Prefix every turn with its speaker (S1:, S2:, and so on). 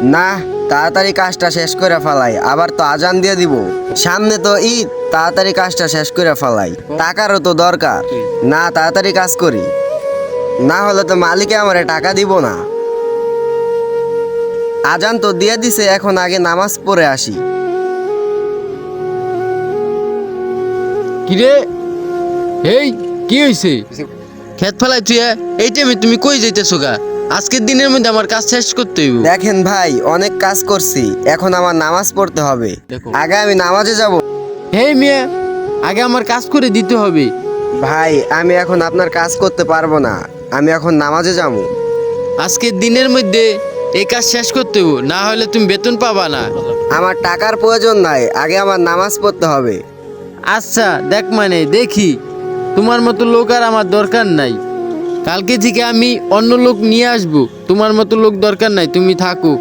S1: না, তাড়াতাড়ি কাজটা শেষ করে ফেলাই, আবার তো আজান দিয়ে দিব। সামনে তো ঈদ, তাড়াতাড়ি কাজটা শেষ করে ফেলাই। টাকারও তো দরকার, না তাড়াতাড়ি কাজ করি, না হলে তো মালিকে আমারে টাকা দিব না। আজান তো দিয়ে দিছে, এখন আগে নামাজ পড়ে আসি।
S2: কিরে, এই কি হইছে? খেত ফেলাই তুই এই টাইমে তুমি কই যাইতেছো গা? আজকের দিনের মধ্যে আমার কাজ শেষ করতে হইব।
S1: দেখেন ভাই, অনেক কাজ করছি, এখন আমার নামাজ পড়তে হবে।
S2: দেখো।
S1: আগে আমি নামাজে যাব।
S2: হেই মিয়া, আগে আমার কাজ করে দিতে হবে।
S1: ভাই, আমি এখন আপনার কাজ করতে পারবো না, আমি এখন নামাজে যাব।
S2: আজকের দিনের মধ্যে এই কাজ শেষ করতে হইব, না হলে তুমি বেতন পাবা না।
S1: আমার টাকার প্রয়োজন নাই, আগে আমার নামাজ পড়তে হবে।
S2: আচ্ছা দেখ, মানে দেখি, তোমার মতো লোক আর আমার দরকার নাই। কালকে থেকে আমি অন্য লোক নিয়ে আসবো, তোমার মতো লোক দরকার নাই, তুমি থাকো।